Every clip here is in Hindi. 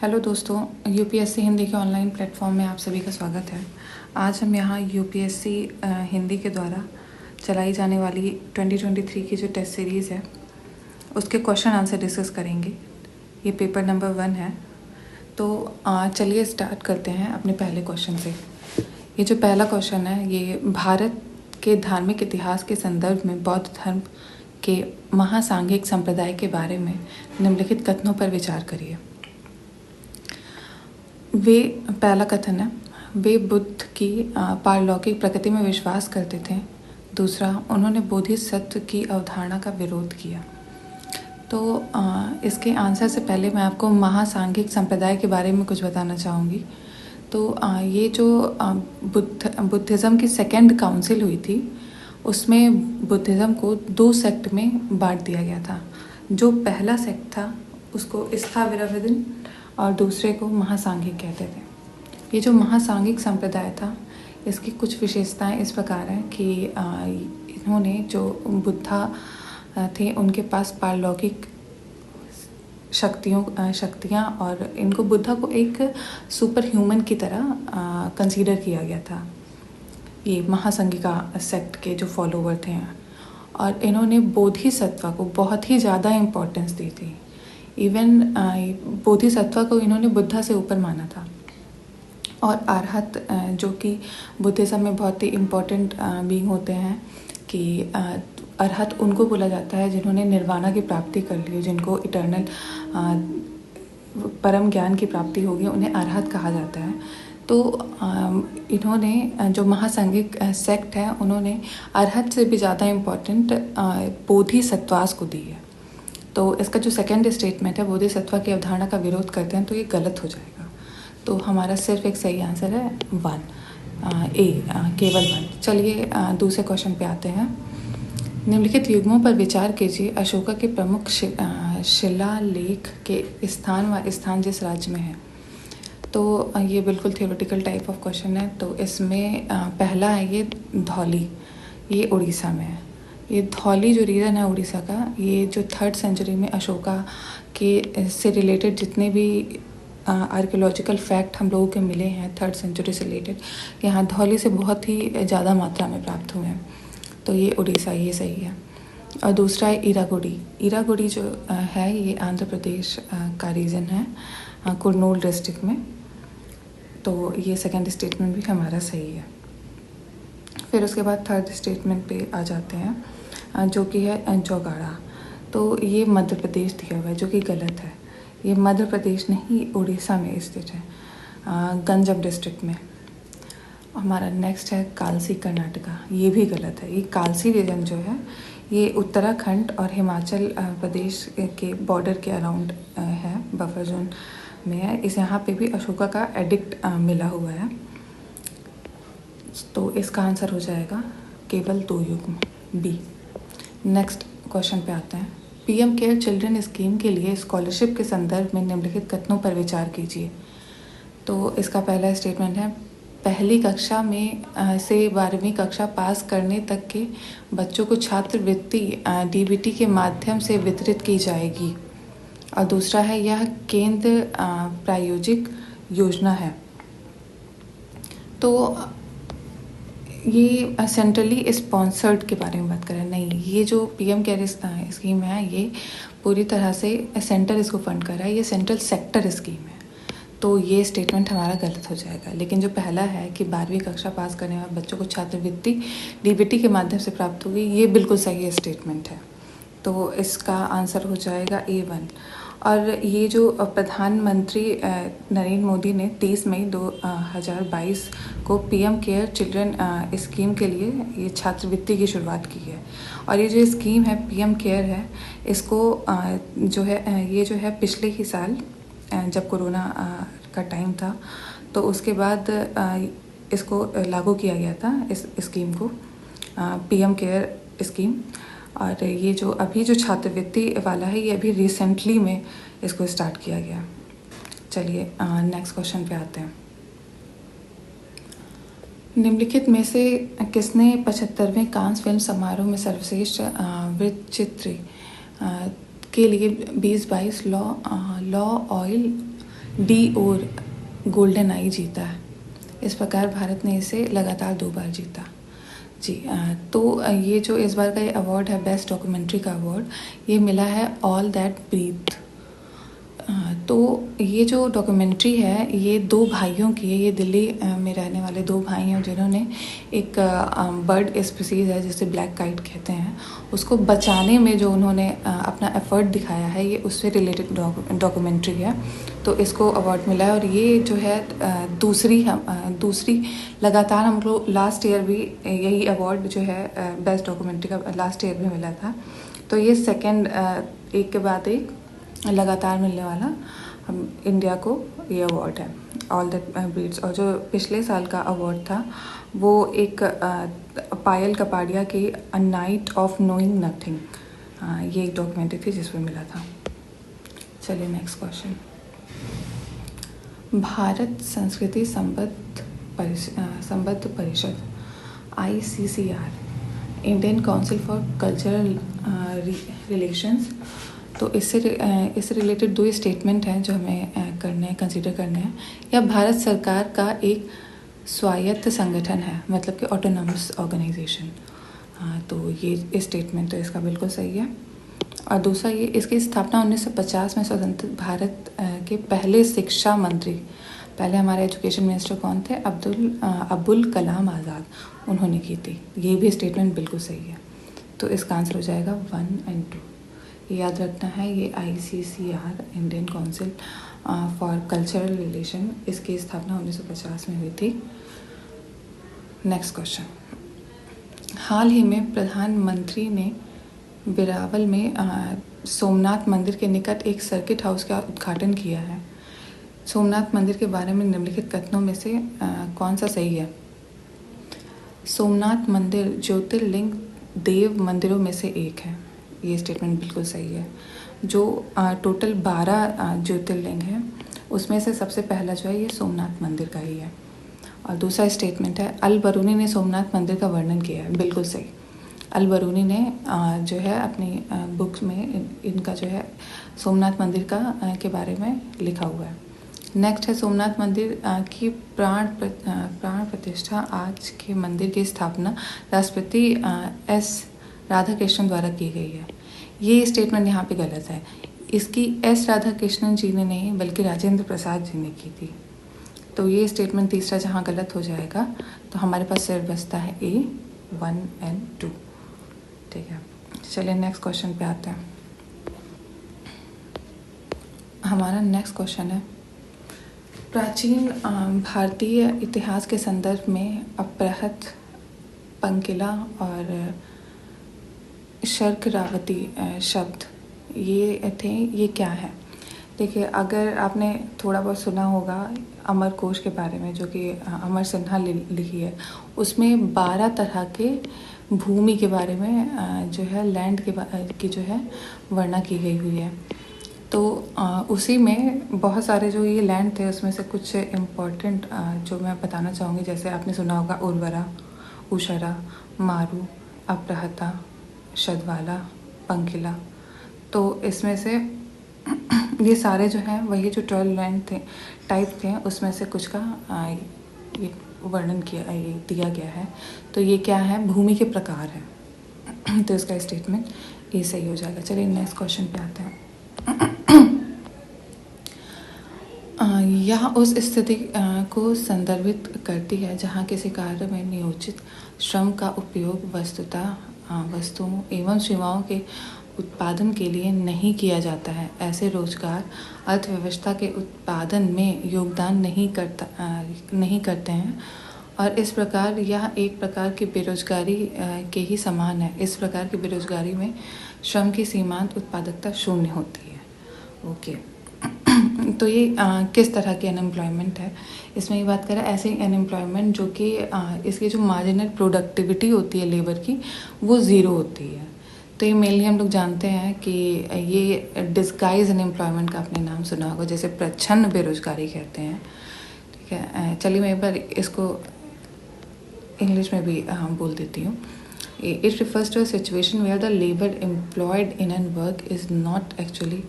हेलो दोस्तों, यूपीएससी हिंदी के ऑनलाइन प्लेटफॉर्म में आप सभी का स्वागत है। आज हम यहाँ यूपीएससी हिंदी के द्वारा चलाई जाने वाली 2023 की जो टेस्ट सीरीज़ है उसके क्वेश्चन आंसर डिस्कस करेंगे। ये पेपर नंबर 1 है। तो चलिए स्टार्ट करते हैं अपने पहले क्वेश्चन से। ये जो पहला क्वेश्चन है ये भारत के धार्मिक इतिहास के संदर्भ में बौद्ध धर्म के महासांघिक संप्रदाय के बारे में निम्नलिखित कथनों पर विचार करिए। पहला कथन है, वे बुद्ध की पारलौकिक प्रकृति में विश्वास करते थे। दूसरा, उन्होंने बोधिसत्व की अवधारणा का विरोध किया। तो इसके आंसर से पहले मैं आपको महासांघिक संप्रदाय के बारे में कुछ बताना चाहूँगी। तो ये जो बुद्धिज़्म की सेकेंड काउंसिल हुई थी उसमें बुद्धिज़्म को 2 सेक्ट में बांट दिया गया था। जो पहला सेक्ट था उसको स्थाविरवादीन और दूसरे को महासांघिक कहते थे। ये जो महासांघिक संप्रदाय था इसकी कुछ विशेषताएं इस प्रकार हैं कि इन्होंने जो बुद्धा थे उनके पास पारलौकिक शक्तियाँ और इनको बुद्धा को एक सुपर ह्यूमन की तरह कंसीडर किया गया था। ये महासंघिका सेक्ट के जो फॉलोवर थे और इन्होंने बोधिसत्व को बहुत ही ज़्यादा इम्पोर्टेंस दी थी। इवन बोधिसत्व को इन्होंने बुद्धा से ऊपर माना था। और अरहत जो कि बुद्धिज़्म में बहुत ही इम्पोर्टेंट बीइंग होते हैं कि अरहत उनको बोला जाता है जिन्होंने निर्वाणा की प्राप्ति कर ली, जिनको इटर्नल परम ज्ञान की प्राप्ति होगी, उन्हें अरहत कहा जाता है। तो इन्होंने जो महासांघिक सेक्ट है उन्होंने अरहत से भी ज़्यादा इम्पोर्टेंट बोधिसत्वास को दी है। तो इसका जो सेकंड स्टेटमेंट है बोधिसत्व की अवधारणा का विरोध करते हैं तो ये गलत हो जाएगा। तो हमारा सिर्फ एक सही आंसर है 1 ए, केवल 1। चलिए दूसरे क्वेश्चन पे आते हैं। निम्नलिखित युग्मों पर विचार कीजिए। अशोका के प्रमुख शिलालेख के स्थान व स्थान जिस राज्य में है। तो ये बिल्कुल थियोरेटिकल टाइप ऑफ क्वेश्चन है। तो इसमें पहला है ये धौली, ये उड़ीसा में है। ये धौली जो रीजन है उड़ीसा का, ये जो 3rd सेंचुरी में अशोका के से रिलेटेड जितने भी आर्कियोलॉजिकल फैक्ट हम लोगों के मिले हैं 3rd सेंचुरी से रिलेटेड, यहाँ धौली से बहुत ही ज़्यादा मात्रा में प्राप्त हुए हैं। तो ये उड़ीसा, ये सही है। और दूसरा है ईरागुड़ी। ईरागुड़ी जो है ये आंध्र प्रदेश का रीजन है, कुर्नूल डिस्ट्रिक्ट में। तो ये सेकंड स्टेटमेंट भी हमारा सही है। फिर उसके बाद 3rd स्टेटमेंट पे आ जाते हैं जो कि है चौगाड़ा। तो ये मध्य प्रदेश दिया हुआ है जो कि गलत है। ये मध्य प्रदेश नहीं, उड़ीसा में स्थित है, गंजम डिस्ट्रिक्ट में। हमारा नेक्स्ट है कालसी, कर्नाटका। ये भी गलत है। ये कालसी रीजन जो है ये उत्तराखंड और हिमाचल प्रदेश के बॉर्डर के अराउंड है, बफर जोन में है। इस यहाँ पे भी अशोका का एडिक्ट मिला हुआ है। तो इसका आंसर हो जाएगा केवल 2 युग्म बी। नेक्स्ट क्वेश्चन पे आते हैं। पीएम केयर चिल्ड्रन स्कीम के लिए स्कॉलरशिप के संदर्भ में निम्नलिखित कथनों पर विचार कीजिए। तो इसका पहला स्टेटमेंट है, पहली कक्षा में से 12वीं कक्षा पास करने तक के बच्चों को छात्रवृत्ति डीबीटी के माध्यम से वितरित की जाएगी। और दूसरा है, यह केंद्र प्रायोजित योजना है। तो ये सेंट्रली स्पॉन्सर्ड के बारे में बात करें, नहीं, ये जो पीएम केयर स्कीम है ये पूरी तरह से सेंटर इसको फंड कर रहा है, ये सेंट्रल सेक्टर स्कीम है। तो ये स्टेटमेंट हमारा गलत हो जाएगा। लेकिन जो पहला है कि 12वीं कक्षा पास करने वाले बच्चों को छात्रवृत्ति डीबीटी के माध्यम से प्राप्त होगी, ये बिल्कुल सही स्टेटमेंट है। तो इसका आंसर हो जाएगा A1। और ये जो प्रधानमंत्री नरेंद्र मोदी ने 30 मई 2022 को पीएम केयर चिल्ड्रन स्कीम के लिए ये छात्रवृत्ति की शुरुआत की है। और ये जो स्कीम है पीएम केयर है, इसको जो है ये जो है पिछले ही साल जब कोरोना का टाइम था तो उसके बाद इसको लागू किया गया था, इस स्कीम को, पीएम केयर स्कीम। और ये जो अभी जो छात्रवृत्ति वाला है ये अभी रिसेंटली में इसको स्टार्ट किया गया। चलिए नेक्स्ट क्वेश्चन पे आते हैं। निम्नलिखित में से किसने 75वें कांस फिल्म समारोह में सर्वश्रेष्ठ वृत्तचित्र के लिए 2022 लॉ ऑयल डी और गोल्डन आई जीता है। इस प्रकार भारत ने इसे लगातार 2 बार जीता। जी तो ये जो इस बार का ये अवार्ड है बेस्ट डॉक्यूमेंट्री का अवार्ड, ये मिला है ऑल दैट ब्रीथ। तो ये जो डॉक्यूमेंट्री है ये 2 भाइयों की है। ये दिल्ली में रहने वाले 2 भाई हैं जिन्होंने एक बर्ड स्पीसीज़ है जिसे ब्लैक काइट कहते हैं, उसको बचाने में जो उन्होंने अपना एफर्ट दिखाया है, ये उससे रिलेटेड डॉक्यूमेंट्री है। तो इसको अवार्ड मिला है और ये जो है दूसरी लगातार हम लोग लास्ट ईयर भी यही अवार्ड जो है बेस्ट डॉक्यूमेंट्री का लास्ट ईयर भी मिला था। तो ये सेकेंड एक के बाद एक लगातार मिलने वाला हम इंडिया को ये अवार्ड है ऑल दैट ब्रीड्स। और जो पिछले साल का अवार्ड था वो एक पायल कपाड़िया की a night of knowing nothing, ये एक डॉक्यूमेंट्री थी जिसमें मिला था। चलिए नेक्स्ट क्वेश्चन। भारत संस्कृति संबद्ध परिषद ICCR, Indian council for cultural relations. तो इससे रिलेटेड 2 स्टेटमेंट हैं जो हमें कंसीडर करने हैं। यह भारत सरकार का एक स्वायत्त संगठन है, मतलब कि ऑटोनॉमस ऑर्गेनाइजेशन। तो ये स्टेटमेंट तो इसका बिल्कुल सही है। और दूसरा ये इसकी स्थापना 1950 में स्वतंत्र भारत के पहले शिक्षा मंत्री, पहले हमारे एजुकेशन मिनिस्टर कौन थे? अब्दुल कलाम आज़ाद, उन्होंने की थी। ये भी स्टेटमेंट बिल्कुल सही है। तो इसका आंसर हो जाएगा 1 और 2। याद रखना है ये ICCR Indian council for cultural relation, इसकी स्थापना 1950 में हुई थी। Next question. हाल ही में प्रधानमंत्री ने बिरावल में सोमनाथ मंदिर के निकट एक सर्किट हाउस का उद्घाटन किया है। सोमनाथ मंदिर के बारे में निम्नलिखित कथनों में से कौन सा सही है? सोमनाथ मंदिर ज्योतिर्लिंग देव मंदिरों में से एक है, ये स्टेटमेंट बिल्कुल सही है। जो टोटल 12 ज्योतिर्लिंग है उसमें से सबसे पहला जो है ये सोमनाथ मंदिर का ही है। और दूसरा स्टेटमेंट है अल बरूनी ने सोमनाथ मंदिर का वर्णन किया है, बिल्कुल सही। अल बरूनी ने जो है अपनी बुक्स में इनका जो है सोमनाथ मंदिर के बारे में लिखा हुआ है। नेक्स्ट है सोमनाथ मंदिर की प्राण प्रतिष्ठा। आज के मंदिर की स्थापना राष्ट्रपति S राधाकृष्णन द्वारा की गई है। ये स्टेटमेंट यहाँ पे गलत है। इसकी S राधाकृष्णन जी ने नहीं बल्कि राजेंद्र प्रसाद जी ने की थी। तो ये स्टेटमेंट तीसरा जहाँ गलत हो जाएगा तो हमारे पास सिर्फ बचता है A 1 और 2। ठीक है, चलिए नेक्स्ट क्वेश्चन पे आते हैं। हमारा नेक्स्ट क्वेश्चन है प्राचीन भारतीय इतिहास के संदर्भ में अपहृत, पंकिला और शर्करावती शब्द ये थे, ये क्या है? देखिए, अगर आपने थोड़ा बहुत सुना होगा अमर कोश के बारे में जो कि अमर सिन्हा लिखी है, उसमें 12 तरह के भूमि के बारे में जो है लैंड की जो है वर्णना की गई हुई है। तो उसी में बहुत सारे जो ये लैंड थे उसमें से कुछ इम्पोर्टेंट जो मैं बताना चाहूँगी, जैसे आपने सुना होगा उर्वरा, उशरा, मारू, अपहृता, शदवाला, पंकिला। तो इसमें से ये सारे जो हैं वही जो 12 लैंड थे टाइप थे उसमें से कुछ का ये वर्णन दिया गया है। तो ये क्या है? भूमि के प्रकार है। तो इसका स्टेटमेंट ये सही हो जाएगा। चलिए नेक्स्ट क्वेश्चन पे आते हैं। यह उस स्थिति को संदर्भित करती है जहाँ किसी कार्य में नियोजित श्रम का उपयोग वस्तुओं एवं सेवाओं के उत्पादन के लिए नहीं किया जाता है। ऐसे रोजगार अर्थव्यवस्था के उत्पादन में योगदान नहीं करते हैं और इस प्रकार यह एक प्रकार की बेरोजगारी के ही समान है। इस प्रकार की बेरोजगारी में श्रम की सीमांत उत्पादकता शून्य होती है। ओके तो ये किस तरह की अनएम्प्लॉयमेंट है? इसमें ये बात करें ऐसे अनएम्प्लॉयमेंट जो कि इसकी जो मार्जिनल प्रोडक्टिविटी होती है लेबर की वो ज़ीरो होती है। तो ये मेनली हम लोग जानते हैं कि ये डिस्गाइज अनएम्प्लॉयमेंट का आपने नाम सुना होगा, जैसे प्रच्छन्न बेरोजगारी कहते हैं। ठीक है, चलिए मैं एक बार इसको इंग्लिश में भी बोल देती हूँ। It refers to a situation where the labor employed in an work is not actually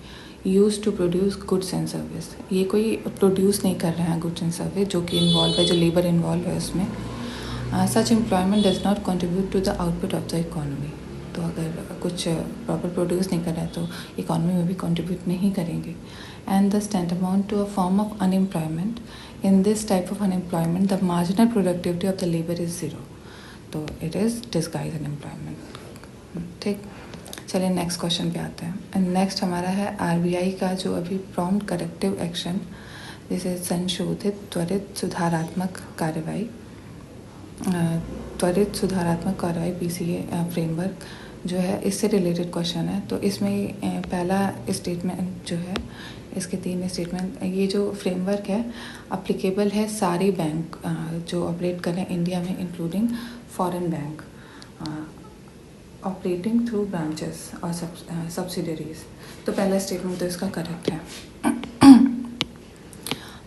use to produce goods and service. ये कोई प्रोड्यूस नहीं कर रहे हैं गुड्स एंड सर्विस जो कि इन्वॉल्व है, जो लेबर इन्वॉल्व है उसमें। Such employment does not contribute to the output of the economy. तो अगर कुछ प्रॉपर प्रोड्यूस नहीं कर रहे हैं तो इकोनॉमी में भी कंट्रीब्यूट नहीं करेंगे। And the stand amount to a form of unemployment. In this type of unemployment the marginal productivity of the labour is zero. तो इट इज़ डिस्गाइज अनएम्प्लॉयमेंट। ठीक, चलिए नेक्स्ट क्वेश्चन पे आते हैं। एंड नेक्स्ट हमारा है आरबीआई का जो अभी प्रॉम्प्ट करेक्टिव एक्शन, जैसे संशोधित त्वरित सुधारात्मक कार्रवाई, त्वरित सुधारात्मक कार्रवाई पीसीए फ्रेमवर्क जो है, इससे रिलेटेड क्वेश्चन है। तो इसमें पहला स्टेटमेंट जो है, इसके 3 स्टेटमेंट, ये जो फ्रेमवर्क है अप्लीकेबल है सारे बैंक जो ऑपरेट कर रहे हैं इंडिया में, including foreign bank operating through branches और सब्सिडरीज। तो पहला स्टेटमेंट तो इसका करेक्ट है।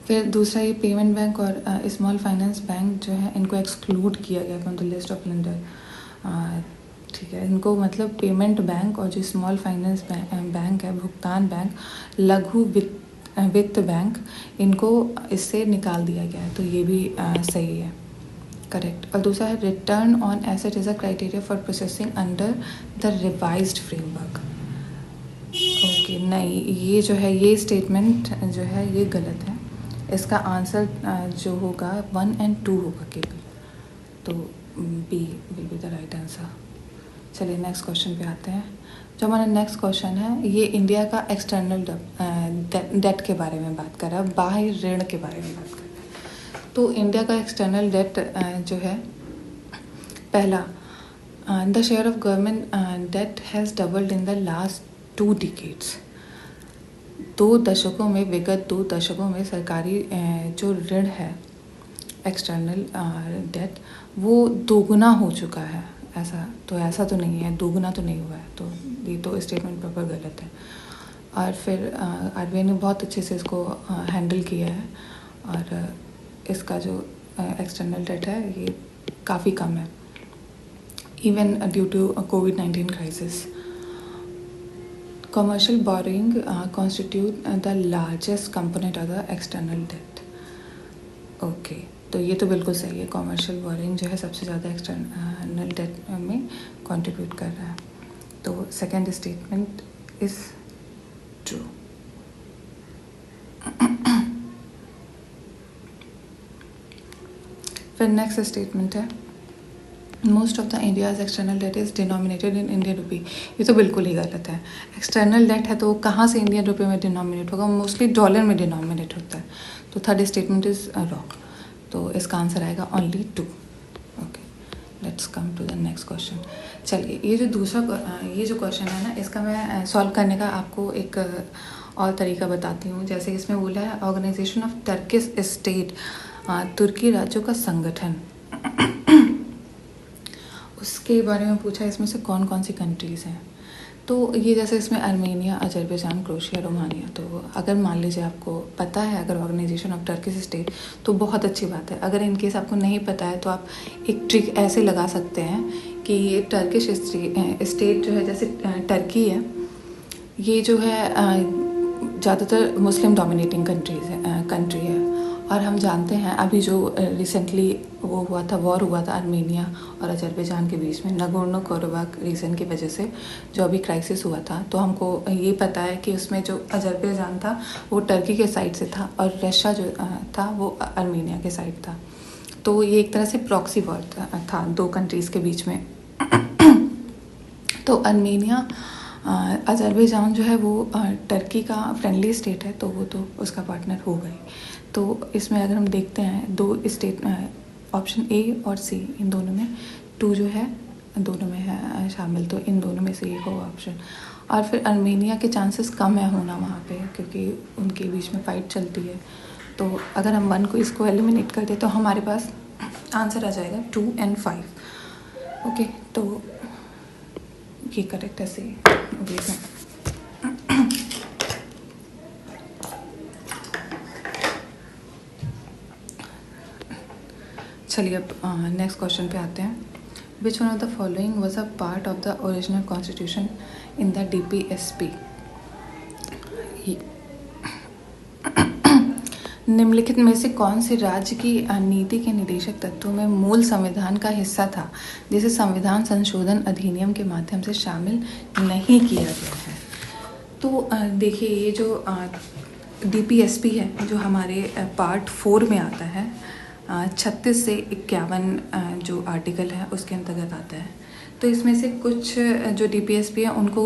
फिर दूसरा, ये पेमेंट बैंक और स्मॉल फाइनेंस बैंक जो है इनको एक्सक्लूड किया गया from the list of lender. ठीक है, इनको मतलब पेमेंट बैंक और जो स्मॉल फाइनेंस बैंक है, भुगतान बैंक, लघु वित्त बैंक, इनको इससे निकाल दिया गया है। तो ये भी सही है, करेक्ट। और दूसरा है return on asset is a criteria for processing under the revised framework. Okay, नहीं, ये जो है, ये स्टेटमेंट जो है ये गलत है। इसका आंसर जो होगा 1 और 2 होगा केवल। तो B will be the right answer. चलिए नेक्स्ट क्वेश्चन पे आते हैं। जो हमारा नेक्स्ट क्वेश्चन है ये इंडिया का एक्सटर्नल डेट के बारे में बात कर रहा है, बाह्य ऋण के बारे में बात कर रहा है। तो इंडिया का एक्सटर्नल डेट जो है, पहला, the share of government debt has doubled in the last 2 decades. 2 दशकों में, विगत 2 दशकों में सरकारी जो ऋण है एक्सटर्नल डेट, वो दोगुना हो चुका है। ऐसा तो नहीं है, दोगुना तो नहीं हुआ है। तो ये तो स्टेटमेंट प्रॉपर गलत है। और फिर आरबीआई ने बहुत अच्छे से इसको हैंडल किया है और इसका जो एक्सटर्नल डेट है ये काफ़ी कम है, इवन ड्यू टू कोविड-19 crisis. Commercial borrowing constitute the largest component of the external debt. Okay, तो ये तो बिल्कुल सही है, कमर्शियल बोरिंग जो है सबसे ज़्यादा एक्सटर्नल डेट में कंट्रीब्यूट कर रहा है। तो सेकंड स्टेटमेंट इज़ ट्रू। फिर नेक्स्ट स्टेटमेंट है most of the India's external that is denominated in Indian rupee. ये तो बिल्कुल ही गलत है। एक्सटर्नल डेट है तो कहाँ से इंडियन रुपये में डिनोमिनेट होगा, मोस्टली डॉलर में डिनोमिनेट होता है। तो थर्ड स्टेटमेंट इज़ रॉन्ग। तो इसका आंसर आएगा only 2। Okay, let's come to the next question. चलिए, ये जो क्वेश्चन है ना, इसका मैं सॉल्व करने का आपको एक और तरीका बताती हूँ। जैसे इसमें बोला है ऑर्गेनाइजेशन ऑफ टर्किश स्टेट, तुर्की राज्यों का संगठन, उसके बारे में पूछा इसमें से कौन कौन सी कंट्रीज़ हैं। तो ये जैसे इसमें आर्मेनिया, अजरबैजान, क्रोशिया, रोमानिया। तो अगर मान लीजिए आपको पता है अगर ऑर्गेनाइजेशन ऑफ टर्किश स्टेट, तो बहुत अच्छी बात है। अगर इनकेस आपको नहीं पता है तो आप एक ट्रिक ऐसे लगा सकते हैं कि ये टर्किश स्टेट जो है, जैसे टर्की है, ये जो है ज़्यादातर मुस्लिम डोमिनेटिंग कंट्री है। और हम जानते हैं अभी जो रिसेंटली वो हुआ था, वॉर हुआ था आर्मेनिया और अजरबैजान के बीच में, नगोर्नो कराबाख रीजन की वजह से जो अभी क्राइसिस हुआ था। तो हमको ये पता है कि उसमें जो अजरबैजान था वो टर्की के साइड से था और रशिया जो था वो आर्मेनिया के साइड था। तो ये एक तरह से प्रॉक्सी वॉर था 2 कंट्रीज़ के बीच में। तो आर्मेनिया, अजरबैजान जो है वो टर्की का फ्रेंडली स्टेट है, तो वो तो उसका पार्टनर हो गई। तो इसमें अगर हम देखते हैं 2 स्टेट, ऑप्शन ए और सी, इन दोनों में 2 जो है दोनों में है शामिल, तो इन दोनों में से एक होगा ऑप्शन। और फिर आर्मेनिया के चांसेस कम है होना वहाँ पे, क्योंकि उनके बीच में फ़ाइट चलती है। तो अगर हम 1 को इसको एलिमिनेट कर दे तो हमारे पास आंसर आ जाएगा 2 और 5। ओके, तो ये करेक्ट है सी। चलिए अब नेक्स्ट क्वेश्चन पे आते हैं। Which one of the following was a part of the original constitution in the DPSP। निम्नलिखित में से कौन से राज्य की नीति के निदेशक तत्वों में मूल संविधान का हिस्सा था जिसे संविधान संशोधन अधिनियम के माध्यम से शामिल नहीं किया गया है? तो देखिए, ये जो DPSP है जो हमारे पार्ट 4 में आता है, 36 से 51 जो आर्टिकल है उसके अंतर्गत आता है। तो इसमें से कुछ जो DPSP है उनको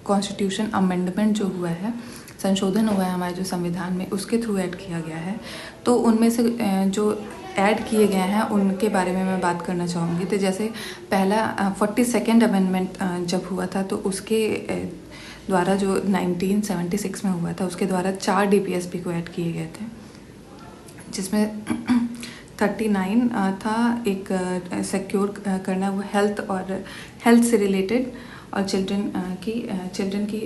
कॉन्स्टिट्यूशन अमेंडमेंट जो हुआ है, संशोधन हुआ है हमारे जो संविधान में, उसके थ्रू ऐड किया गया है। तो उनमें से जो ऐड किए गए हैं उनके बारे में मैं बात करना चाहूँगी। तो जैसे पहला 42nd अमेंडमेंट जब हुआ था तो उसके द्वारा जो 1976 में हुआ था उसके द्वारा 4 DPSP को ऐड किए गए थे, जिसमें 39 था एक सिक्योर करना, वो हेल्थ से रिलेटेड, और चिल्ड्रन की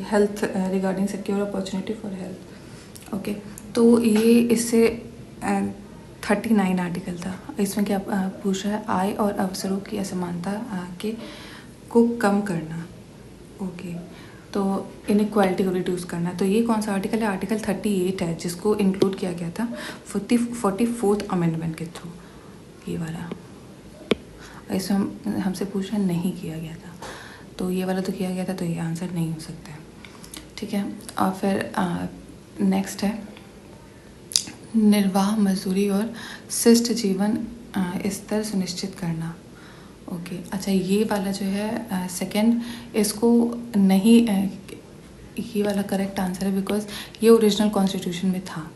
health regarding secure opportunity for health. Okay, तो ये इससे 39 आर्टिकल था। इसमें क्या पूछ रहा है? आय और अवसरों की असमानता को कम करना। ओके, तो इनइक्वालिटी को रिड्यूस करना। तो ये कौन सा आर्टिकल है? आर्टिकल 38 है, जिसको इंक्लूड किया गया था 44th अमेंडमेंट के थ्रू, ये वाला। इसमें हमसे पूछ रहा नहीं किया गया था, तो ये वाला तो किया गया था, तो ये आंसर नहीं हो सकता है। ठीक है, और फिर नेक्स्ट है निर्वाह मजदूरी और शिष्ट जीवन स्तर सुनिश्चित करना। ओके, अच्छा, ये वाला जो है सेकंड, इसको नहीं, ये वाला करेक्ट आंसर है बिकॉज ये ओरिजिनल कॉन्स्टिट्यूशन में था,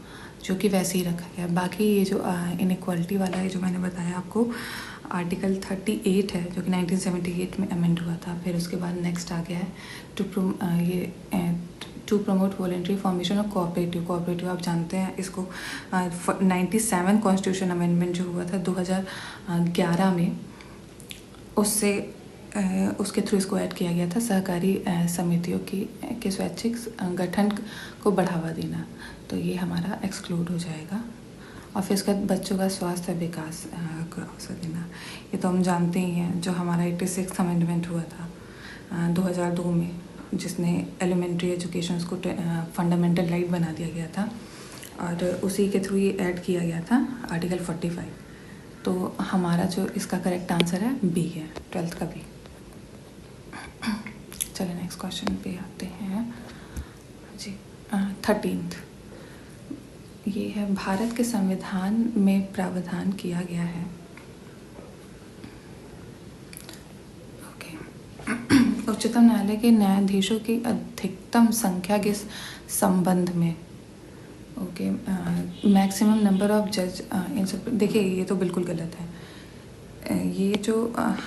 जो कि वैसे ही रखा गया। बाकी ये जो इनइक्वालिटी वाला है जो मैंने बताया आपको, आर्टिकल 38 है जो कि 1978 में अमेंड हुआ था। फिर उसके बाद नेक्स्ट आ गया है टू प्रमोट वॉलेंट्री फॉर्मेशन और कोऑपरेटिव आप जानते हैं इसको। 97 कॉन्स्टिट्यूशन अमेंडमेंट जो हुआ था 2011 में, उसके थ्रू इसको ऐड किया गया था। सहकारी समितियों के स्वैच्छिक गठन को बढ़ावा देना, तो ये हमारा एक्सक्लूड हो जाएगा। और फिर इसका बच्चों का स्वास्थ्य विकास को अवसर देना, ये तो हम जानते ही हैं। जो हमारा 86 अमेंडमेंट हुआ था 2002 में, जिसने एलिमेंट्री एजुकेशन उसको फंडामेंटल राइट बना दिया गया था, और उसी के थ्रू ये ऐड किया गया था आर्टिकल 45। तो हमारा जो इसका करेक्ट आंसर है बी है, 12th का बी। चलिए नेक्स्ट क्वेश्चन पे आते हैं जी। 13th ये है, भारत के संविधान में प्रावधान किया गया है। ओके, उच्चतम न्यायालय के न्यायाधीशों की अधिकतम संख्या के संबंध में। ओके, मैक्सिमम नंबर ऑफ जज इन सब। देखिए, ये तो बिल्कुल गलत है। ये जो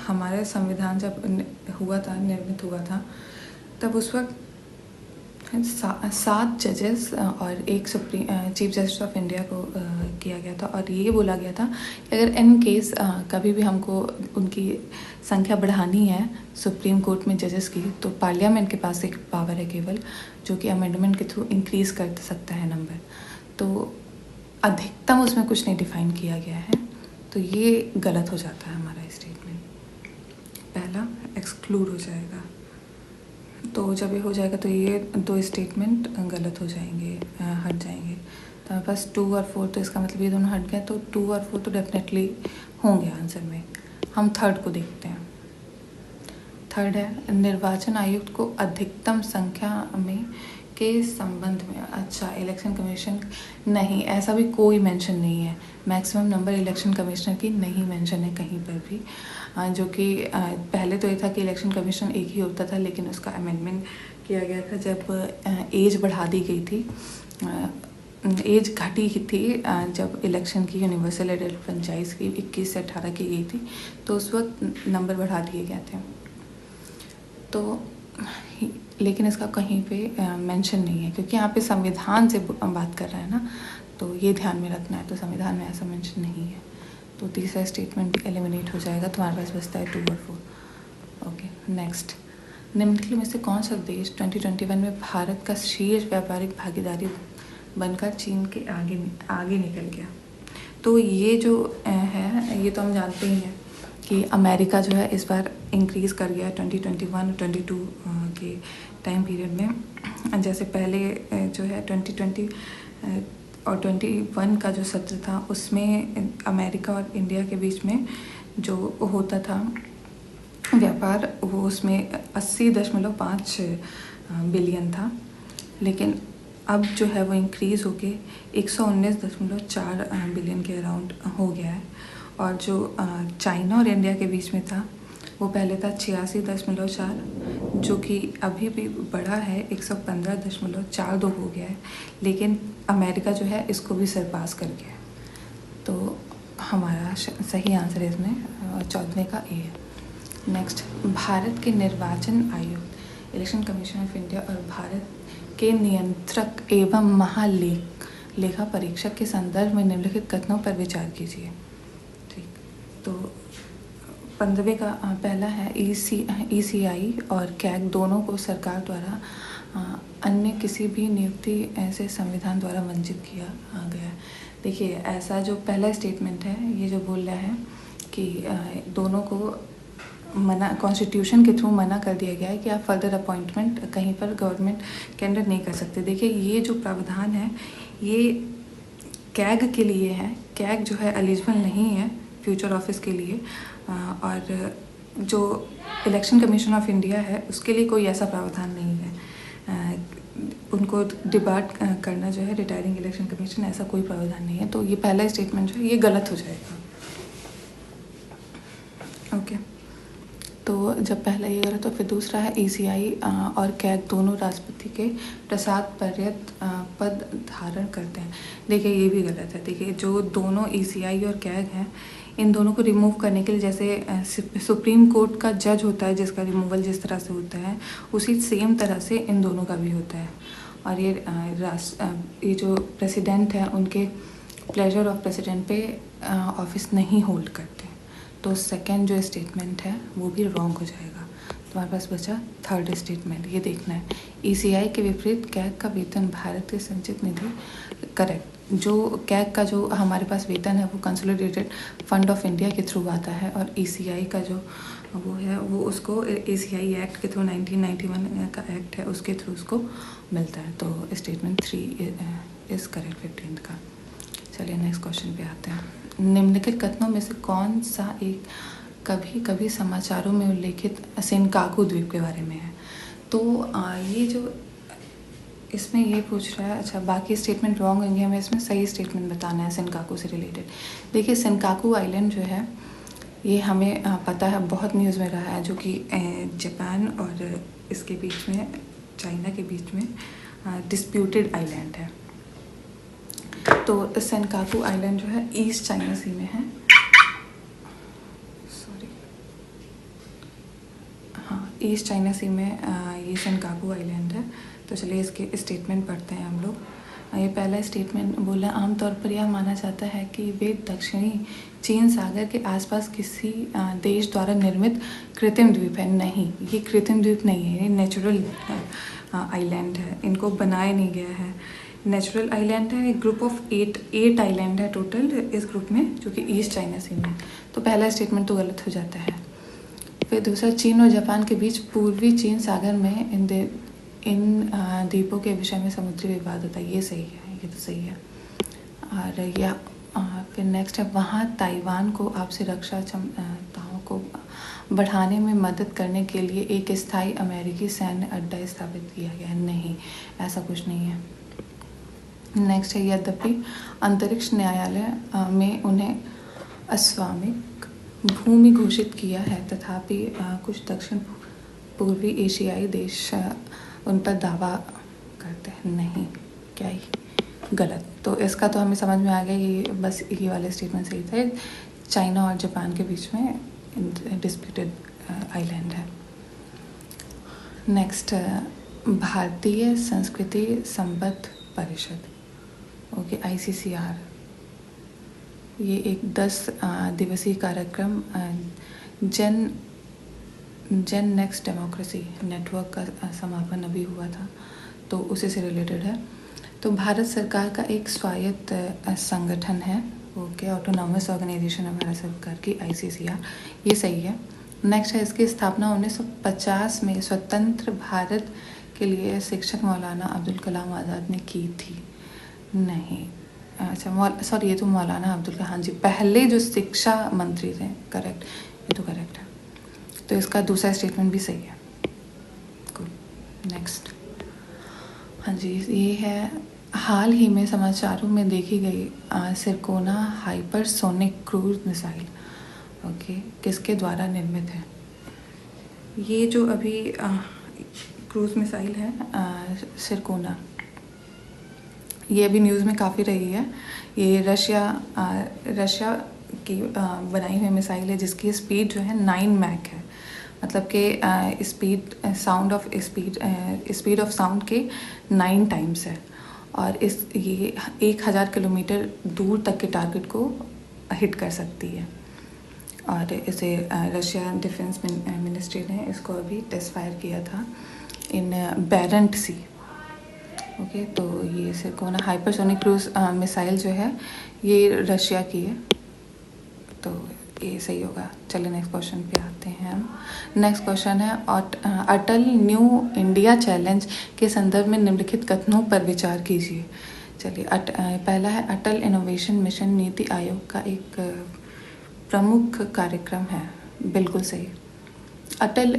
हमारा संविधान जब हुआ था, निर्मित हुआ था, तब उस वक्त 7 जजेस और एक चीफ जस्टिस ऑफ इंडिया को किया गया था। और ये बोला गया था कि अगर इन केस कभी भी हमको उनकी संख्या बढ़ानी है सुप्रीम कोर्ट में जजेस की, तो पार्लियामेंट के पास एक पावर है केवल, जो कि अमेंडमेंट के थ्रू इंक्रीज़ कर सकता है नंबर। तो अधिकतम उसमें कुछ नहीं डिफाइन किया गया है, तो ये गलत हो जाता है हमारा स्टेटमेंट, पहला एक्सक्लूड हो जाएगा। तो जब ये हो जाएगा तो ये 2 स्टेटमेंट गलत हो जाएंगे, हट जाएंगे। तो हमारे पास 2 और 4, तो इसका मतलब ये दोनों हट गए, तो 2 और 4 तो डेफिनेटली होंगे आंसर में। हम थर्ड को देखते हैं। थर्ड है, निर्वाचन आयुक्त को अधिकतम संख्या में के संबंध में। अच्छा, इलेक्शन कमीशन नहीं, ऐसा भी कोई मेंशन नहीं है। मैक्सिमम नंबर इलेक्शन कमिश्नर की नहीं मेंशन है कहीं पर भी, जो कि पहले तो ये था कि इलेक्शन कमीशन एक ही होता था, लेकिन उसका अमेंडमेंट किया गया था जब एज बढ़ा दी गई थी, एज घटी थी जब इलेक्शन की यूनिवर्सल एडल्ट फ्रेंचाइज की 21 से 18 की गई थी, तो उस वक्त नंबर बढ़ा दिए गए थे। तो लेकिन इसका कहीं पे मेंशन नहीं है, क्योंकि यहाँ पे संविधान से बात कर रहा है ना, तो ये ध्यान में रखना है। तो संविधान में ऐसा मेंशन नहीं है, तो तीसरा स्टेटमेंट भी एलिमिनेट हो जाएगा। तुम्हारे पास बचता है 2 और 4। ओके, नेक्स्ट, निम्नलिखित में से कौन सा देश 2021 में भारत का शीर्ष व्यापारिक भागीदारी बनकर चीन के आगे निकल गया? तो ये जो है, ये तो हम जानते ही हैं कि अमेरिका जो है इस बार इंक्रीज़ कर गया 2021 और 22 के टाइम पीरियड में। जैसे पहले जो है 2020 और 21 का जो सत्र था उसमें अमेरिका और इंडिया के बीच में जो होता था व्यापार, वो उसमें 80.5 बिलियन था, लेकिन अब जो है वो इंक्रीज़ होके 119.4 बिलियन के अराउंड हो गया है। और जो चाइना और इंडिया के बीच में था वो पहले था 86.4, जो कि अभी भी बढ़ा है, 115.42 हो गया है, लेकिन अमेरिका जो है इसको भी सरपास कर गया है। तो हमारा सही आंसर इसमें 14वें का ए है। नेक्स्ट, भारत के निर्वाचन आयोग इलेक्शन कमीशन ऑफ इंडिया और भारत के नियंत्रक एवं महालेखा परीक्षक के संदर्भ में निम्नलिखित कथनों पर विचार कीजिए। ठीक, तो 15वें का पहला है ECI और कैग दोनों को सरकार द्वारा अन्य किसी भी नियुक्ति ऐसे संविधान द्वारा वंचित किया गया है। देखिए, ऐसा जो पहला स्टेटमेंट है ये जो बोल रहा है कि दोनों को कॉन्स्टिट्यूशन के थ्रू मना कर दिया गया है कि आप फर्दर अपॉइंटमेंट कहीं पर गवर्नमेंट के अंडर नहीं कर सकते। देखिए, ये जो प्रावधान है ये कैग के लिए है। कैग जो है एलिजिबल नहीं है फ्यूचर ऑफिस के लिए, और जो इलेक्शन कमीशन ऑफ इंडिया है उसके लिए कोई ऐसा प्रावधान नहीं है। उनको डिबार्ट करना जो है रिटायरिंग इलेक्शन कमीशन, ऐसा कोई प्रावधान नहीं है। तो ये पहला स्टेटमेंट जो है ये गलत हो जाएगा। ओके, तो जब पहला ये गलत तो फिर दूसरा है ECI और कैग दोनों राष्ट्रपति के प्रसाद पर्यंत पद धारण करते हैं। देखिए, ये भी गलत है। देखिए, जो दोनों ECI और कैग हैं इन दोनों को रिमूव करने के लिए, जैसे सुप्रीम कोर्ट का जज होता है जिसका रिमूवल जिस तरह से होता है, उसी सेम तरह से इन दोनों का भी होता है। और ये जो प्रेसिडेंट है उनके प्लेजर ऑफ प्रेसिडेंट पे ऑफिस नहीं होल्ड करते। तो सेकंड जो स्टेटमेंट है वो भी रॉन्ग हो जाएगा। तुम्हारे पास बचा थर्ड स्टेटमेंट, ये देखना है। ECI के विपरीत कैग का वेतन भारत के संचित निधि, करेक्ट। जो कैग का जो हमारे पास वेतन है वो कंसोलिडेटेड फंड ऑफ इंडिया के थ्रू आता है, और ECI का जो वो है वो उसको ECI एक्ट के थ्रू 1991 का एक्ट है उसके थ्रू उसको मिलता है। तो स्टेटमेंट 3 इज़ करेक्ट 15 का। चलिए नेक्स्ट क्वेश्चन पे आते हैं। निम्नलिखित कथनों में से कौन सा एक कभी कभी समाचारों में उल्लेखित सेनकाकू द्वीप के बारे में है? तो ये जो इसमें ये पूछ रहा है, अच्छा बाकी स्टेटमेंट रॉन्ग होंगे, हमें इसमें सही स्टेटमेंट बताना है सेनकाकू से रिलेटेड। देखिए, सेनकाकू आइलैंड जो है ये हमें पता है, बहुत न्यूज़ में रहा है, जो कि जापान और इसके बीच में, चाइना के बीच में डिस्प्यूटेड आइलैंड है। तो सेनकाकू आइलैंड जो है ईस्ट चाइना सी में है, ईस्ट चाइना सी में ये सेनकाकू आइलैंड है। तो चलिए इसके स्टेटमेंट पढ़ते हैं हम लोग। ये पहला स्टेटमेंट बोला, आमतौर पर यह माना जाता है कि वे दक्षिणी चीन सागर के आसपास किसी देश द्वारा निर्मित कृत्रिम द्वीप है। नहीं, ये कृत्रिम द्वीप नहीं है, ये नेचुरल आइलैंड है, इनको बनाया नहीं गया है, नेचुरल आइलैंड है। एक ग्रुप ऑफ 8 आइलैंड है टोटल इस ग्रुप में, जो कि ईस्ट चाइना सी में। तो पहला स्टेटमेंट तो गलत हो जाता है। फिर दूसरा, चीन और जापान के बीच पूर्वी चीन सागर में इन द्वीपों के विषय में समुद्री विवाद होता है। ये सही है, ये तो सही है। और यह फिर नेक्स्ट है, वहाँ ताइवान को आपसी रक्षा क्षमताओं को बढ़ाने में मदद करने के लिए एक स्थायी अमेरिकी सैन्य अड्डा स्थापित किया गया है। नहीं, ऐसा कुछ नहीं है। नेक्स्ट है, यद्यपि अंतरिक्ष न्यायालय में उन्हें अस्वामिक भूमि घोषित किया है, तथापि कुछ दक्षिण पूर्वी एशियाई देश उन पर दावा करते हैं। नहीं, क्या ही गलत। तो इसका तो हमें समझ में आ गया, ये बस ये वाले स्टेटमेंट सही थे। चाइना और जापान के बीच में डिस्प्यूटेड आइलैंड है। नेक्स्ट, भारतीय संस्कृति संबद्ध परिषद, ओके, ICCR, ये एक 10 दिवसीय कार्यक्रम जेन नेक्स्ट डेमोक्रेसी नेटवर्क का समापन अभी हुआ था, तो उसी से रिलेटेड है। तो भारत सरकार का एक स्वायत्त संगठन है, ओके, ऑटोनॉमस ऑर्गेनाइजेशन है भारत सरकार की, ICCR, ये सही है। नेक्स्ट है, इसकी स्थापना 1950 में स्वतंत्र भारत के लिए शिक्षक मौलाना अब्दुल कलाम आज़ाद ने की थी? नहीं, अच्छा सॉरी, ये तो मौलाना अब्दुल कलाम, हाँ जी, पहले जो शिक्षा मंत्री थे, करेक्ट, ये तो करेक्ट है। तो इसका दूसरा स्टेटमेंट भी सही है। Good, next. हाँ जी, ये है हाल ही में समाचारों में देखी गई सिरकोना हाइपरसोनिक क्रूज मिसाइल, ओके, किसके द्वारा निर्मित है? ये जो अभी क्रूज मिसाइल है सिरकोना, ये अभी न्यूज़ में काफ़ी रही है। ये रशिया की बनाई हुई मिसाइल है जिसकी स्पीड जो है 9 मैक है, मतलब कि स्पीड ऑफ साउंड के 9 टाइम्स है, और ये 1000 किलोमीटर दूर तक के टारगेट को हिट कर सकती है। और इसे रशिया डिफेंस मिनिस्ट्री ने इसको अभी टेस्ट फायर किया था इन बैरेंट सी, ओके। तो ये सिरकोना हाइपरसोनिक क्रूज मिसाइल जो है ये रशिया की है, तो ये सही होगा। चलिए नेक्स्ट क्वेश्चन पे आते हैं हम। नेक्स्ट क्वेश्चन है अटल न्यू इंडिया चैलेंज के संदर्भ में निम्नलिखित कथनों पर विचार कीजिए। चलिए पहला है अटल इनोवेशन मिशन नीति आयोग का एक प्रमुख कार्यक्रम है, बिल्कुल सही। अटल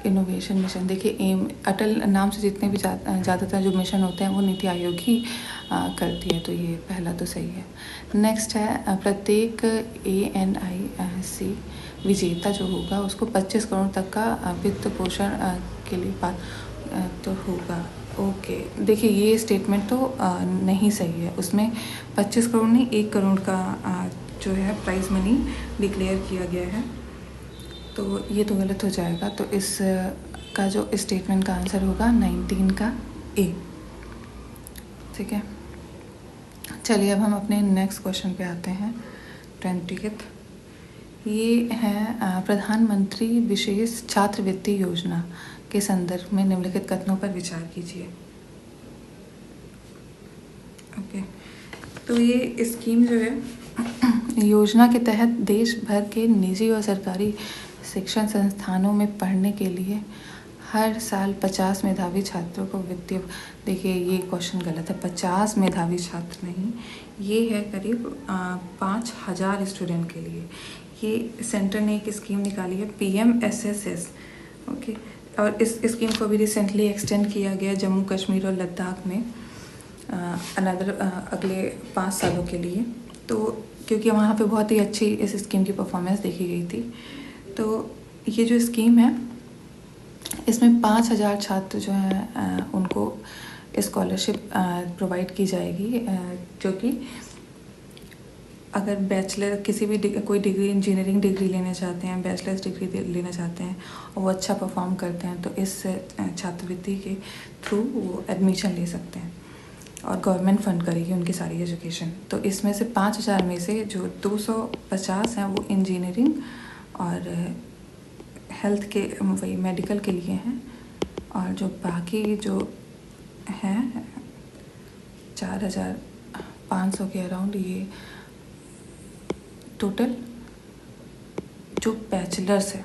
इनोवेशन मिशन, देखिए एम, अटल नाम से जितने भी ज़्यादातर जो मिशन होते हैं वो नीति आयोग ही करती है, तो ये पहला तो सही है। नेक्स्ट है प्रत्येक ANIC विजेता जो होगा उसको 25 करोड़ तक का वित्त पोषण के लिए तो होगा, ओके। देखिए ये स्टेटमेंट तो नहीं सही है, उसमें 25 करोड़ नहीं 1 करोड़ का जो है प्राइज़ मनी डिक्लेयर किया गया है, तो ये तो गलत हो जाएगा। तो इस का जो स्टेटमेंट का आंसर होगा 19 का A, ठीक है। चलिए अब हम अपने नेक्स्ट क्वेश्चन पे आते हैं, 20th। ये है प्रधानमंत्री विशेष छात्रवृत्ति योजना के संदर्भ में निम्नलिखित कथनों पर विचार कीजिए, ओके। तो ये स्कीम जो है योजना के तहत देश भर के निजी और सरकारी शिक्षण संस्थानों में पढ़ने के लिए हर साल 50 मेधावी छात्रों को वित्तीय, देखिए ये क्वेश्चन गलत है, 50 मेधावी छात्र नहीं, ये है करीब 5000 स्टूडेंट के लिए। ये सेंटर ने एक स्कीम निकाली है PMSSS, ओके। और इस स्कीम को भी रिसेंटली एक्सटेंड किया गया जम्मू कश्मीर और लद्दाख में अगले 5 सालों के लिए, तो क्योंकि वहाँ पे बहुत ही अच्छी इस स्कीम की परफॉर्मेंस देखी गई थी। तो ये जो स्कीम है इसमें 5000 छात्र जो हैं उनको स्कॉलरशिप प्रोवाइड की जाएगी, जो कि अगर बैचलर किसी भी कोई डिग्री, इंजीनियरिंग डिग्री लेना चाहते हैं, बैचलर्स डिग्री लेना चाहते हैं और वो अच्छा परफॉर्म करते हैं, तो इस छात्रवृत्ति के थ्रू वो एडमिशन ले सकते हैं और गवर्नमेंट फंड करेगी उनकी सारी एजुकेशन। तो इसमें से 5000 में से जो 250 हैं वो इंजीनियरिंग और हेल्थ के, वही मेडिकल के लिए हैं, और जो बाकी जो हैं 4500 के अराउंड, ये टोटल जो बैचलर्स है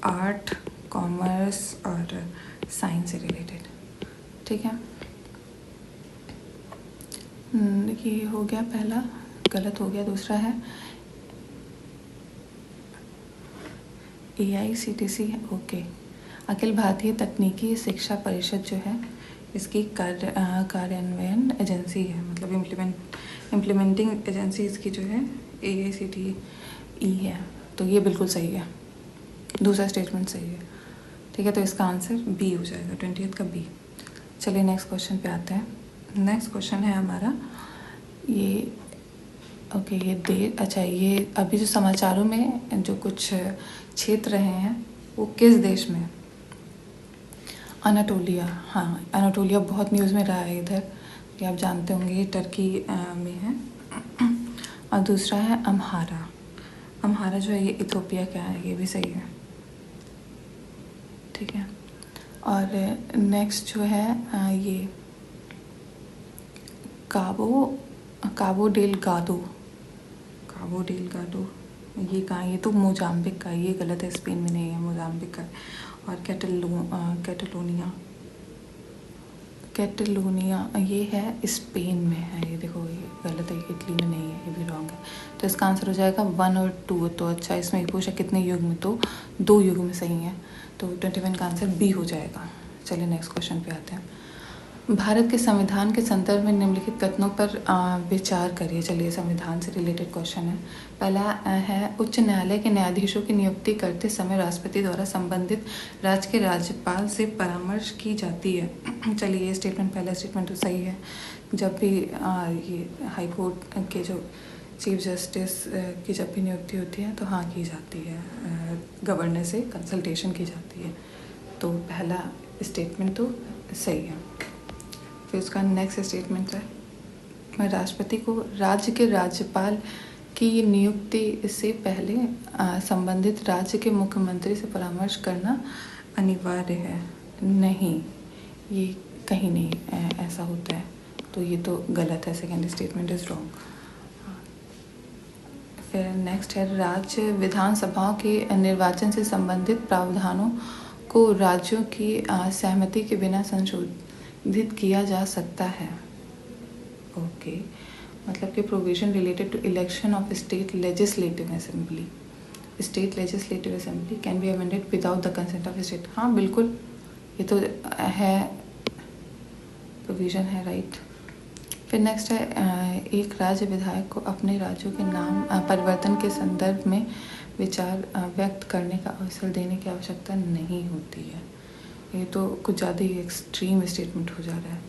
आर्ट, कॉमर्स और साइंस से रिलेटेड, ठीक है। ये हो गया पहला, गलत हो गया। दूसरा है AICTC, ओके, अखिल भारतीय तकनीकी शिक्षा परिषद जो है इसकी कार्यान्वयन एजेंसी है, मतलब इम्प्लीमेंटिंग एजेंसी इसकी जो है AICTE है, तो ये बिल्कुल सही है, दूसरा स्टेटमेंट सही है, ठीक है। तो इसका आंसर B हो जाएगा, 20th का B। चलिए नेक्स्ट क्वेश्चन पे आते हैं। नेक्स्ट क्वेश्चन है हमारा ये, ओके, ये अभी जो समाचारों में जो कुछ क्षेत्र रहे हैं वो किस देश में? अनाटोलिया, हाँ, अनाटोलिया बहुत न्यूज़ में रहा है इधर, ये आप जानते होंगे, ये टर्की में है। और दूसरा है अम्हारा जो है ये इथोपिया का है, ये भी सही है, ठीक है। और नेक्स्ट जो है ये काबो डेलगाडो, ये कहाँ? ये तो मोजाम्बिक का, ये गलत है, स्पेन में नहीं है, मोजाम्बिक का। और कैटलोनिया, कैटलोनिया ये है स्पेन में है, ये देखो ये गलत है, इटली में नहीं है, ये भी रॉन्ग है। तो इसका आंसर हो जाएगा 1 और 2। तो अच्छा, इसमें ये पूछा कितने युग में, तो 2 युग में सही है, तो 21 का आंसर बी हो जाएगा। चलिए नेक्स्ट क्वेश्चन पे आते हैं। भारत के संविधान के संदर्भ में निम्नलिखित कथनों पर विचार करिए। चलिए संविधान से रिलेटेड क्वेश्चन है। पहला है, उच्च न्यायालय के न्यायाधीशों की नियुक्ति करते समय राष्ट्रपति द्वारा संबंधित राज्य के राज्यपाल से परामर्श की जाती है। चलिए ये स्टेटमेंट, पहला स्टेटमेंट तो सही है। जब भी ये हाई कोर्ट के जो चीफ जस्टिस की जब भी नियुक्ति होती है तो हाँ की जाती है, गवर्नर से कंसल्टेशन की जाती है। तो पहला स्टेटमेंट तो सही है। फिर उसका नेक्स्ट स्टेटमेंट है, राष्ट्रपति को राज्य के राज्यपाल की नियुक्ति से पहले संबंधित राज्य के मुख्यमंत्री से परामर्श करना अनिवार्य है। नहीं, ये कहीं नहीं ऐसा होता है, तो ये तो गलत है। Second statement is wrong. फिर नेक्स्ट है, राज्य विधानसभाओं के निर्वाचन से संबंधित प्रावधानों को राज्यों की सहमति के बिना संशोधित किया जा सकता है। ओके, मतलब कि provision related to election of state legislative assembly, state legislative assembly can be amended without the consent of state. हाँ बिल्कुल, ये तो है, प्रोविजन है, राइट। फिर नेक्स्ट है, एक राज्य विधायक को अपने राज्यों के नाम परिवर्तन के संदर्भ में विचार व्यक्त करने का अवसर देने की आवश्यकता नहीं होती है। ये तो कुछ ज़्यादा ही एक्सट्रीम स्टेटमेंट हो जा रहा है,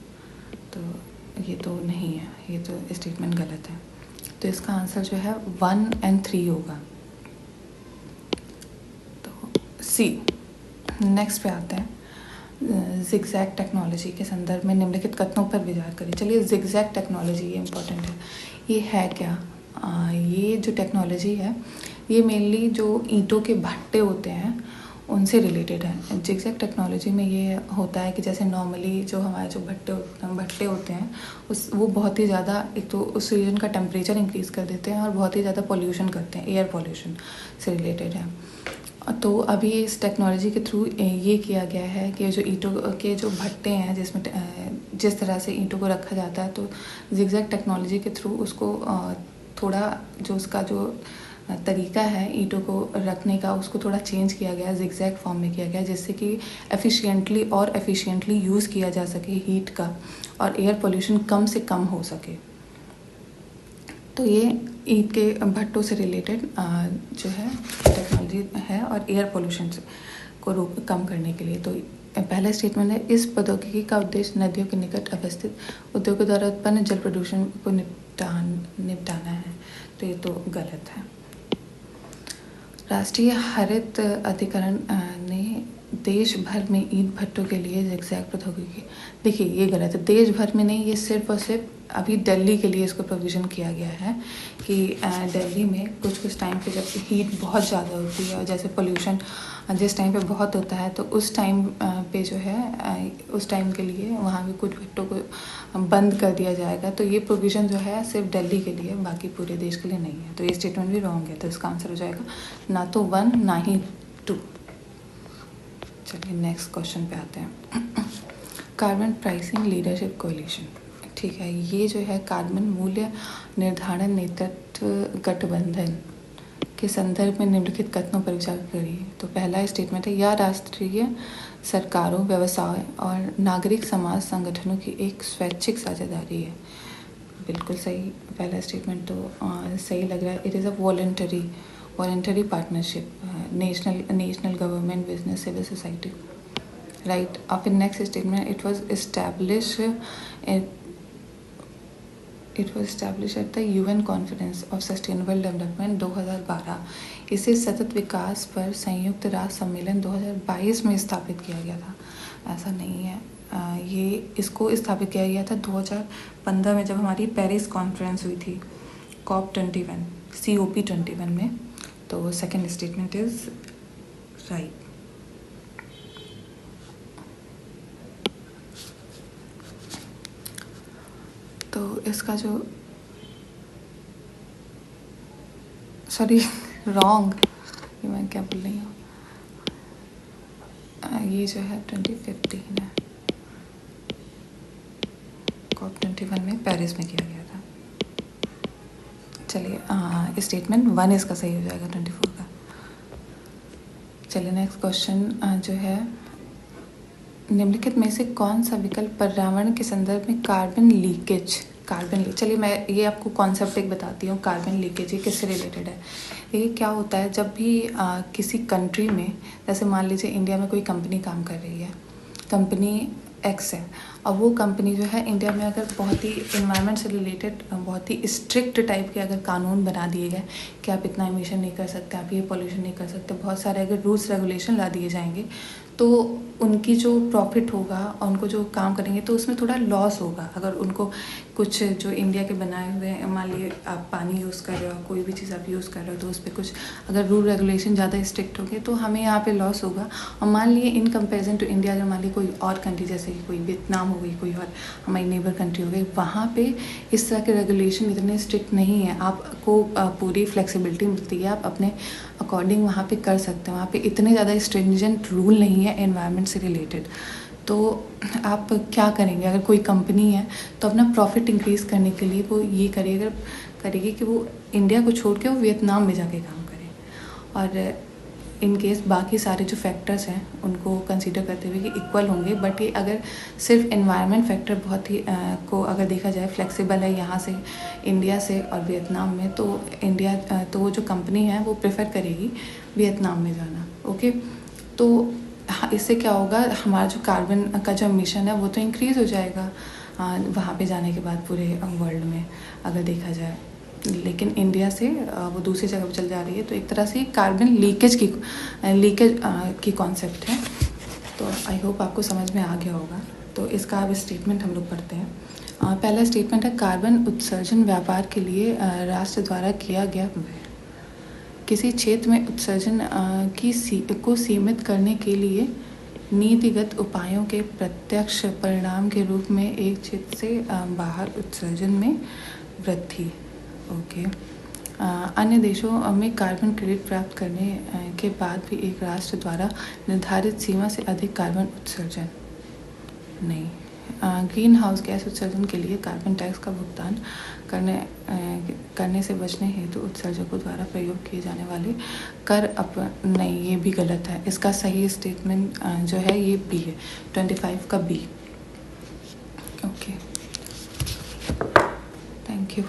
तो ये तो नहीं है, ये तो स्टेटमेंट गलत है। तो इसका आंसर जो है 1 और 3 होगा, तो सी। नेक्स्ट पे आते हैं, जिगजैग टेक्नोलॉजी के संदर्भ में निम्नलिखित कथनों पर विचार करिए। चलिए जिगजैग टेक्नोलॉजी, ये इम्पोर्टेंट है। ये है क्या? ये जो टेक्नोलॉजी है ये मेनली जो ईंटों के भट्टे होते हैं उनसे रिलेटेड है। जिगजैग टेक्नोलॉजी में ये होता है कि जैसे नॉर्मली जो हमारे जो भट्टे होते हैं वो बहुत ही ज़्यादा, एक तो उस रीजन का टेम्परेचर इंक्रीज़ कर देते हैं और बहुत ही ज़्यादा पॉल्यूशन करते हैं, एयर पॉल्यूशन से रिलेटेड है। तो अभी इस टेक्नोलॉजी के थ्रू ये किया गया है कि जो ईंटों के जो भट्टे हैं जिसमें जिस तरह से ईंटों को रखा जाता है, तो जिगजैग टेक्नोलॉजी के थ्रू उसको थोड़ा जो उसका जो तरीका है ईंटों को रखने का उसको थोड़ा चेंज किया गया, जिगजैग फॉर्म में किया गया, जिससे कि एफिशिएंटली यूज़ किया जा सके हीट का और एयर पोल्यूशन कम से कम हो सके। तो ये ईंट के भट्टों से रिलेटेड जो है टेक्नोलॉजी है और एयर पोल्यूशन को कम करने के लिए। तो पहला स्टेटमेंट है, इस प्रौद्योगिकी का उद्देश्य नदियों के निकट अवस्थित उद्योगों द्वारा उत्पन्न जल प्रदूषण को निपटाना है। तो ये तो गलत है। राष्ट्रीय हरित अधिकरण ने देश भर में ईंट भट्टों के लिए जिगजैग प्रौद्योगिकी, देखिए ये गलत है, देश भर में नहीं, ये सिर्फ और सिर्फ अभी दिल्ली के लिए इसको प्रोविज़न किया गया है कि दिल्ली में कुछ टाइम पे जब हीट बहुत ज़्यादा होती है और जैसे पोल्यूशन जिस टाइम पे बहुत होता है तो उस टाइम पे जो है उस टाइम के लिए वहाँ भी कुछ भट्टों को बंद कर दिया जाएगा। तो ये प्रोविज़न जो है सिर्फ दिल्ली के लिए, बाकी पूरे देश के लिए नहीं है। तो ये स्टेटमेंट भी रॉन्ग है, तो इसका आंसर हो जाएगा ना तो 1 ना ही 2। चलिए नेक्स्ट क्वेश्चन पे आते हैं। कार्बन प्राइसिंग लीडरशिप कोalition, ठीक है, ये जो है कार्बन मूल्य निर्धारण नेतृत्व गठबंधन के संदर्भ में निम्नलिखित कथनों पर विचार करिए। तो पहला स्टेटमेंट है, यह राष्ट्रीय सरकारों, व्यवसाय और नागरिक समाज संगठनों की एक स्वैच्छिक साझेदारी है। बिल्कुल सही, पहला स्टेटमेंट तो सही लग रहा है। It is a voluntary partnership, national government, business, civil society, right. और फिर next statement, it was establish at the UN conference of sustainable development 2012। इसे सतत विकास पर संयुक्त राष्ट्र सम्मेलन 2022 में स्थापित किया गया था। ऐसा नहीं है, ये इसको स्थापित किया गया था 2015 में, जब हमारी पेरिस कॉन्फ्रेंस हुई थी, COP21 में। तो सेकेंड स्टेटमेंट इज़ राइट। तो इसका जो सॉरी रॉन्ग, ये मैं क्या बोल रही हूँ, ये जो है 2015 है। 1991 में पेरिस में किया गया था। चलिए स्टेटमेंट 1 इसका सही हो जाएगा 24 का। चलिए नेक्स्ट क्वेश्चन जो है, निम्नलिखित में से कौन सा विकल्प पर्यावरण के संदर्भ में कार्बन लीकेज चलिए मैं ये आपको कॉन्सेप्ट एक बताती हूँ। कार्बन लीकेज ये किससे रिलेटेड है? ये क्या होता है जब भी किसी कंट्री में, जैसे मान लीजिए इंडिया में कोई कंपनी काम कर रही है, कंपनी एक्स है, और वो कंपनी जो है इंडिया में अगर बहुत ही इन्वायरमेंट से रिलेटेड बहुत ही स्ट्रिक्ट टाइप के अगर कानून बना दिए गए कि आप इतना एमिशन नहीं कर सकते, आप ये पॉल्यूशन नहीं कर सकते, बहुत सारे अगर रूल्स रेगुलेशन ला दिए जाएंगे, तो उनकी जो प्रॉफिट होगा और उनको जो काम करेंगे तो उसमें थोड़ा लॉस होगा। अगर उनको कुछ जो इंडिया के बनाए हुए, मान लीजिए आप पानी यूज़ कर रहे हो, कोई भी चीज़ आप यूज़ कर रहे हो, तो उस पर कुछ अगर रूल रेगुलेशन ज़्यादा स्ट्रिक्ट हो गए तो हमें यहाँ पे लॉस होगा। और मान लिए इन कंपेरिजन टू इंडिया, अगर मान लीजिए कोई और कंट्री जैसे कि कोई वियतनाम हो गई, कोई और हमारी नेबर कंट्री हो गई, वहाँ पे इस तरह के रेगुलेशन इतने स्ट्रिक्ट नहीं है, आपको पूरी फ्लेक्सिबिलिटी मिलती है, आप अपने अकॉर्डिंग वहाँ पे कर सकते हैं। वहाँ पे इतने ज़्यादा स्ट्रिंजेंट रूल नहीं है एनवायरनमेंट से रिलेटेड। तो आप क्या करेंगे? अगर कोई कंपनी है तो अपना प्रॉफिट इंक्रीज़ करने के लिए वो ये करेगी कि वो इंडिया को छोड़ के वो वियतनाम में जाके काम करे, और इन केस बाकी सारे जो फैक्टर्स हैं उनको कंसीडर करते हुए कि इक्वल होंगे। बट ये अगर सिर्फ एनवायरनमेंट फैक्टर बहुत ही को अगर देखा जाए फ्लेक्सिबल है यहाँ से, इंडिया से और वियतनाम में, तो तो वो जो कंपनी है वो प्रेफर करेगी वियतनाम में जाना। ओके, तो इससे क्या होगा, हमारा जो कार्बन का जो एमिशन है वो तो इंक्रीज़ हो जाएगा वहाँ पे जाने के बाद पूरे वर्ल्ड में अगर देखा जाए। लेकिन इंडिया से वो दूसरी जगह पर चल जा रही है, तो एक तरह से कार्बन लीकेज की कॉन्सेप्ट है। तो आई होप आपको समझ में आ गया होगा। तो इसका अब स्टेटमेंट हम लोग पढ़ते हैं। पहला स्टेटमेंट है, कार्बन उत्सर्जन व्यापार के लिए राष्ट्र द्वारा किया गया व्यय। किसी क्षेत्र में उत्सर्जन को सीमित करने के लिए नीतिगत उपायों के प्रत्यक्ष परिणाम के रूप में एक क्षेत्र से बाहर उत्सर्जन में वृद्धि। ओके, अन्य देशों में कार्बन क्रेडिट प्राप्त करने के बाद भी एक राष्ट्र द्वारा निर्धारित सीमा से अधिक कार्बन उत्सर्जन नहीं। ग्रीन हाउस गैस उत्सर्जन के लिए कार्बन टैक्स का भुगतान करने से बचने हेतु उत्सर्जकों द्वारा प्रयोग किए जाने वाले कर नहीं, ये भी गलत है। इसका सही स्टेटमेंट जो है ये बी है, 25 का बी। Okay, thank you.